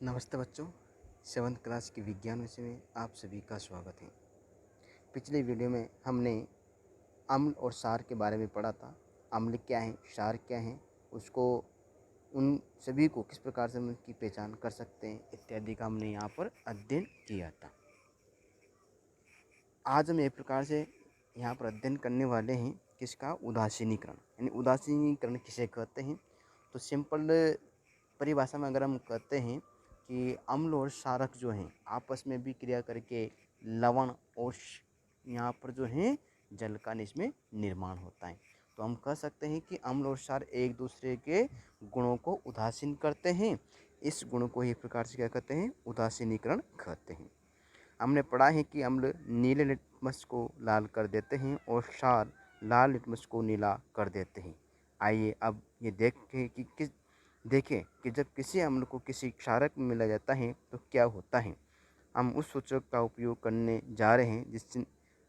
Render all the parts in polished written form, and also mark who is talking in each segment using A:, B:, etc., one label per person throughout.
A: नमस्ते बच्चों, 7th class की विज्ञान विषय में आप सभी का स्वागत है। पिछले वीडियो में हमने अम्ल और क्षार के बारे में पढ़ा था। अम्ल क्या है, क्षार क्या है, उसको उन सभी को किस प्रकार से हम उनकी पहचान कर सकते हैं इत्यादि का हमने यहाँ पर अध्ययन किया था। आज हम एक प्रकार से यहाँ पर अध्ययन करने वाले हैं किसका, उदासीनीकरण। यानी उदासीनीकरण किसे कहते हैं, तो सिंपल परिभाषा में अगर हम कहते हैं कि अम्ल और क्षारक जो हैं आपस में भी क्रिया करके लवण और यहाँ पर जो है जल का इसमें निर्माण होता है। तो हम कह सकते हैं कि अम्ल और क्षार एक दूसरे के गुणों को उदासीन करते हैं। इस गुण को ही प्रकार से क्या कहते हैं, उदासीनीकरण कहते हैं। हमने पढ़ा है कि अम्ल नीले लिटमस को लाल कर देते हैं और क्षार लाल लिटमस को नीला कर देते हैं। आइए अब ये देखें कि जब किसी अम्ल को किसी क्षारक में मिलाया जाता है तो क्या होता है। हम उस सूचक का उपयोग करने जा रहे हैं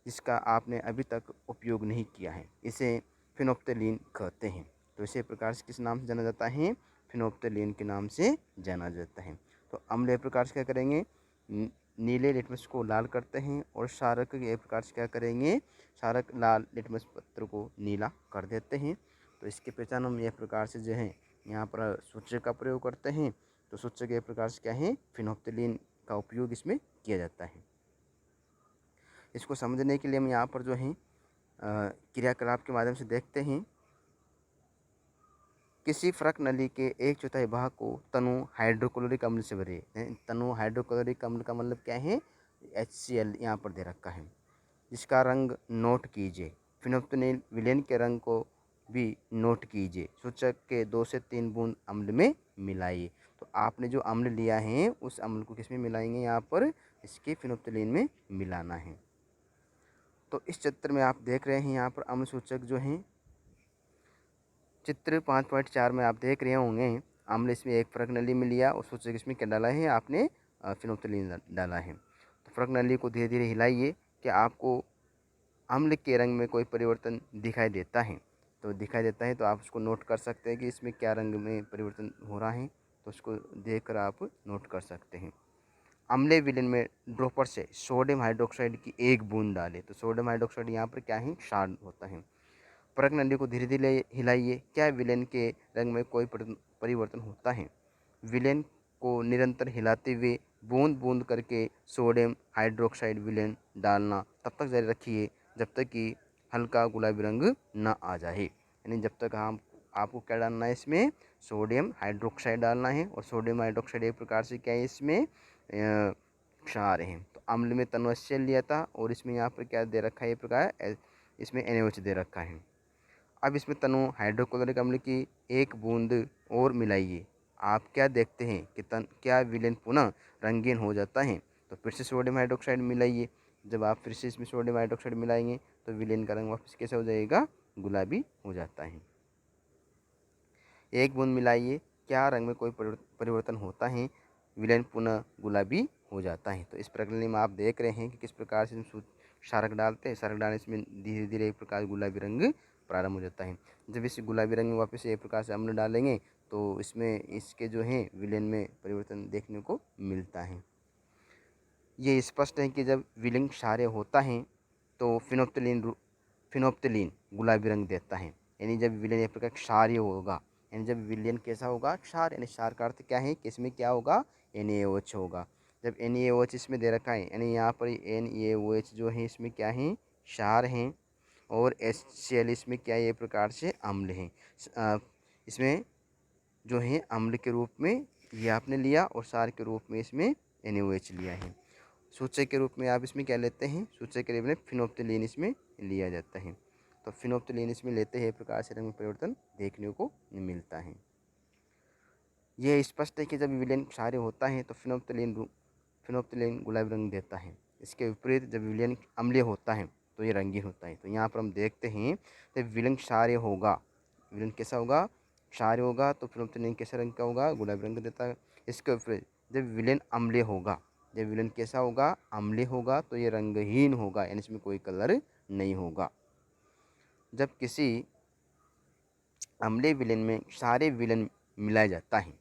A: जिसका आपने अभी तक उपयोग नहीं किया है। इसे फिनोप्थलीन कहते हैं। तो इसे प्रकार से किस नाम से जाना जाता है, फिनोप्थलीन के नाम से जाना जाता है। तो अम्ल एक प्रकार से क्या करेंगे, नीले लिटमस को लाल करते हैं और क्षारक एक प्रकार से क्या करेंगे, क्षारक लाल लिटमस पत्र को नीला कर देते हैं। तो इसके पहचान हम एक प्रकार से जो है यहाँ पर सूचक का प्रयोग करते हैं। तो सूचक एक प्रकार से क्या है, फिनोप्थलीन का उपयोग इसमें किया जाता है। इसको समझने के लिए हम यहाँ पर जो है क्रियाकलाप के माध्यम से देखते हैं। किसी फरक नली के 1/4 भाग को तनु हाइड्रोक्लोरिक अम्ल से भरे। तनु हाइड्रोक्लोरिक अम्ल का मतलब क्या है, HCl यहाँ पर दे रखा है। जिसका रंग नोट कीजिए। फिनोप्थलीन विलेन के रंग को भी नोट कीजिए। सूचक के 2 से 3 बूंद अम्ल में मिलाइए। तो आपने जो अम्ल लिया है उस अम्ल को किस में मिलाएंगे, यहाँ पर इसके फिनोप्थलीन में मिलाना है। तो इस चित्र में आप देख रहे हैं यहाँ पर अम्ल सूचक जो हैं, चित्र 5.4 में आप देख रहे होंगे। अम्ल इसमें एक फरक नली में लिया और सूचक इसमें क्या डाला है, आपने फिनोप्थलीन डाला है। तो फरक नली को धीरे धीरे हिलाइए कि आपको अम्ल के रंग में कोई परिवर्तन दिखाई देता है। तो दिखाई देता है तो आप उसको नोट कर सकते हैं कि इसमें क्या रंग में परिवर्तन हो रहा है। तो उसको देखकर आप नोट कर सकते हैं। अम्लीय विलेन में ड्रॉपर से सोडियम हाइड्रोक्साइड की 1 बूंद डालें। तो सोडियम हाइड्रोक्साइड यहाँ पर क्या है, क्षार होता है। परख नली को धीरे धीरे हिलाइए, क्या विलेन के रंग में कोई परिवर्तन होता है। विलेन को निरंतर हिलाते हुए बूंद बूंद करके सोडियम हाइड्रोक्साइड विलेन डालना तब तक जारी रखिए जब तक कि हल्का गुलाबी रंग न आ जाए। यानी जब तक हम आपको क्या डालना है, इसमें सोडियम हाइड्रोक्साइड डालना है। और सोडियम हाइड्रोक्साइड एक प्रकार से क्या है, इसमें क्षार है। तो अम्ल में तनु HCl लिया था और इसमें यहाँ पर क्या दे रखा है, ये प्रकार इसमें NaOH दे रखा है। अब इसमें तनु हाइड्रोक्लोरिक अम्ल की 1 बूंद और मिलाइए। आप क्या देखते हैं कि क्या विलेन पुनः रंगीन हो जाता है। तो फिर से सोडियम हाइड्रोक्साइड मिलाइए। जब आप फिर से इसमें सोडियम हाइड्रोक्साइड मिलाएंगे तो विलेन का रंग वापस कैसे हो जाएगा, गुलाबी हो जाता है। 1 बूंद मिलाइए, क्या रंग में कोई परिवर्तन होता है, विलेन पुनः गुलाबी हो जाता है। तो इस प्रक्रिया में आप देख रहे हैं कि किस प्रकार से क्षारक डालते हैं। क्षारक डालने से धीरे धीरे एक प्रकार गुलाबी रंग प्रारंभ हो जाता है। जब इस गुलाबी रंग में वापस एक प्रकार से अम्ल डालेंगे तो इसमें इसके जो है विलेन में परिवर्तन देखने को मिलता है। ये स्पष्ट है कि जब विलेन क्षारीय होता है तो फिनोप्थलीन गुलाबी रंग देता है। यानी जब विलेन एक प्रकार क्षारीय होगा, यानी जब विलेन कैसा होगा, क्षार। यानी क्षार का अर्थ क्या है कि इसमें क्या होगा, NaOH होगा। जब NaOH इसमें दे रखा है, यानी यहाँ पर NaOH जो है इसमें क्या है, क्षार हैं। और HCl इसमें क्या है, ये प्रकार से अम्ल हैं। इसमें जो है अम्ल के रूप में ये आपने लिया और क्षार के रूप में इसमें NaOH लिया है। सूचक के रूप में आप इसमें क्या लेते हैं, सूचक के रूप में फिनोप्थलीन इसमें लिया जाता है। तो फिनोप्थलीन इसमें लेते हैं, प्रकार से रंग में परिवर्तन देखने को मिलता है। यह स्पष्ट है कि जब विलेन क्षारीय होता है तो फिनोप्थलीन गुलाबी रंग देता है। इसके विपरीत जब विलेन अम्लीय होता है तो ये रंगीन होता है। तो यहाँ पर हम देखते हैं जब विलेन क्षारीय होगा, विलेन कैसा होगा, क्षारीय होगा, तो फिनोप्थलीन कैसे रंग का होगा, गुलाबी रंग देता है। इसके विपरीत जब विलेन अम्लीय होगा, जब विलेन कैसा होगा, अम्लीय होगा, तो ये रंगहीन होगा, यानी इसमें कोई कलर नहीं होगा। जब किसी अम्लीय विलेन में क्षारीय विलेन मिलाया जाता है,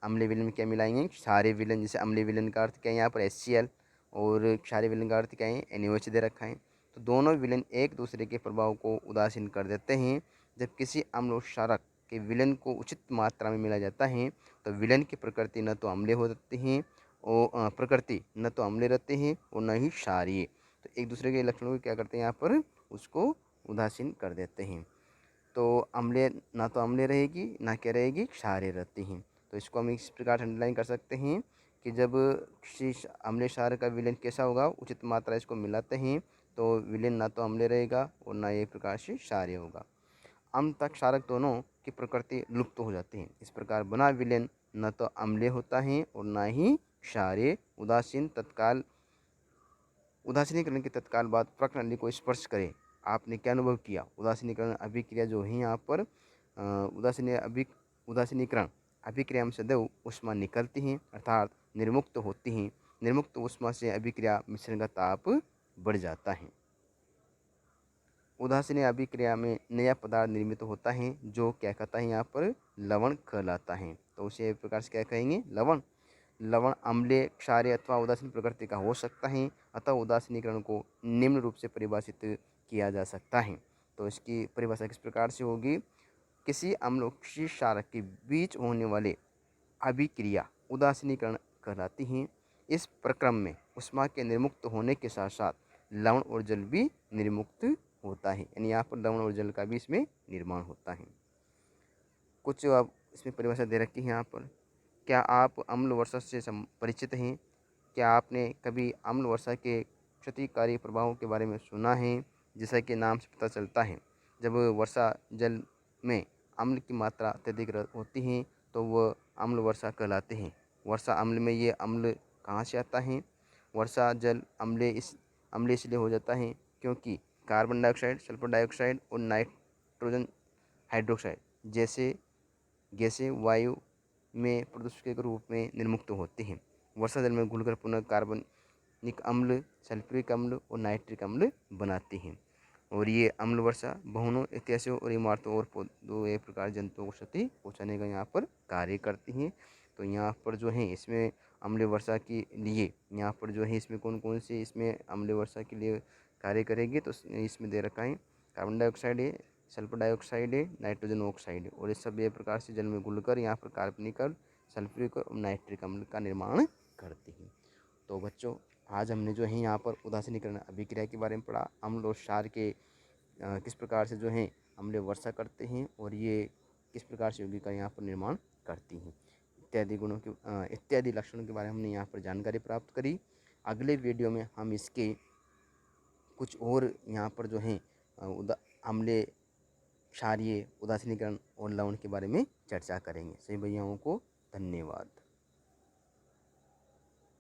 A: अम्लीय विलयन में क्या मिलाएंगे, क्षारीय विलयन। जैसे अम्लीय विलयन का अर्थ क्या है यहाँ पर HCl, और क्षारीय विलयन का अर्थ क्या है NaOH दे रखा है। तो दोनों विलयन एक दूसरे के प्रभाव को उदासीन कर देते हैं। जब किसी अम्ल और क्षारक के विलयन को उचित मात्रा में मिला जाता है तो विलयन की प्रकृति न तो अम्लीय हो जाती है और प्रकृति न तो अम्लीय रहते हैं और न ही क्षारीय। तो एक दूसरे के लक्षणों को क्या करते हैं यहाँ पर, उसको उदासीन कर देते हैं। तो अम्लीय ना तो अम्लीय रहेगी ना क्या रहेगी, क्षारीय रहती हैं। तो इसको हम इस प्रकार से अंडरलाइन कर सकते हैं कि जब किसी अम्लीय क्षार का विलयन कैसा होगा, उचित मात्रा इसको मिलाते हैं तो विलयन ना तो अम्लीय रहेगा और ना एक प्रकार से क्षारीय होगा। अम्ल तथा क्षारक दोनों की प्रकृति लुप्त हो जाती है। इस प्रकार बना विलयन न तो अम्लीय होता है और ना ही क्षारीय। उदासीनीकरण के तत्काल बाद प्रकृति को स्पर्श करे आपने क्या अनुभव किया। उदासीनीकरण अभिक्रिया जो है यहाँ पर उदासीनीकरण अभिक्रिया में सदैव ऊष्मा निकलती हैं अर्थात निर्मुक्त होती हैं। निर्मुक्त ऊष्मा से अभिक्रिया मिश्रण का ताप बढ़ जाता है। उदासीन अभिक्रिया में नया पदार्थ निर्मित होता है जो क्या कहता है यहाँ पर, लवण कहलाता है। तो उसे एक प्रकार से क्या कहेंगे, लवण। लवण अम्लीय, क्षारीय अथवा उदासीन प्रकृति का हो सकता है। अतः उदासीनीकरण को निम्न रूप से परिभाषित किया जा सकता है। तो इसकी परिभाषा किस प्रकार से होगी, किसी अम्ल और किसी क्षारक के बीच होने वाले अभिक्रिया उदासीनीकरण कहलाती हैं। इस प्रक्रम में ऊष्मा के निर्मुक्त होने के साथ साथ लवण और जल भी निर्मुक्त होता है। यानी यहाँ पर लवण और जल का भी इसमें निर्माण होता है। कुछ अब इसमें परिभाषा दे रखी है यहाँ पर। क्या आप अम्ल वर्षा से परिचित हैं? क्या आपने कभी अम्ल वर्षा के क्षतिकारी प्रभावों के बारे में सुना है? जैसा कि नाम से पता चलता है, जब वर्षा जल में अम्ल की मात्रा अत्यधिक होती है तो वह अम्ल वर्षा कहलाते हैं। वर्षा अम्ल में ये अम्ल कहाँ से आता है, वर्षा जल अम्लीय इसलिए हो जाता है क्योंकि कार्बन डाइऑक्साइड, सल्फर डाइऑक्साइड और नाइट्रोजन हाइड्रोक्साइड जैसे गैसें वायु में प्रदूषक के रूप में निर्मुक्त होती हैं। वर्षा जल में घुलकर पुनः कार्बनिक अम्ल, सल्फ्यूरिक अम्ल और नाइट्रिक अम्ल बनाती हैं। और ये अम्ल वर्षा भवनों, इत्यादियों और इमारतों और पौधों एक प्रकार जंतुओं को क्षति पहुँचाने का यहाँ पर कार्य करती हैं। तो यहाँ पर जो है इसमें अम्ल वर्षा के लिए यहाँ पर जो है इसमें कौन कौन से इसमें अम्ल वर्षा के लिए कार्य करेगी, तो इसमें दे रखा है कार्बन डाइऑक्साइड है, सल्फर डाइऑक्साइड है, नाइट्रोजन ऑक्साइड है। और ये सब एक प्रकार से जल में घुलकर यहाँ पर कार्बनिक और सल्फ्यूरिक और नाइट्रिक अम्ल का निर्माण करती हैं। तो बच्चों, आज हमने जो है यहाँ पर उदासीनीकरण अभिक्रिया के बारे में पढ़ा। अम्ल और क्षार के किस प्रकार से जो है अम्ल वर्षा करते हैं और ये किस प्रकार से यौगिक का यहाँ पर निर्माण करती हैं, इत्यादि गुणों के इत्यादि लक्षणों के बारे में हमने यहाँ पर जानकारी प्राप्त करी। अगले वीडियो में हम इसके कुछ और यहाँ पर जो है अम्लीय, क्षारीय, उदासीनीकरण और लवण के बारे में चर्चा करेंगे। सभी भैयाओं को धन्यवाद।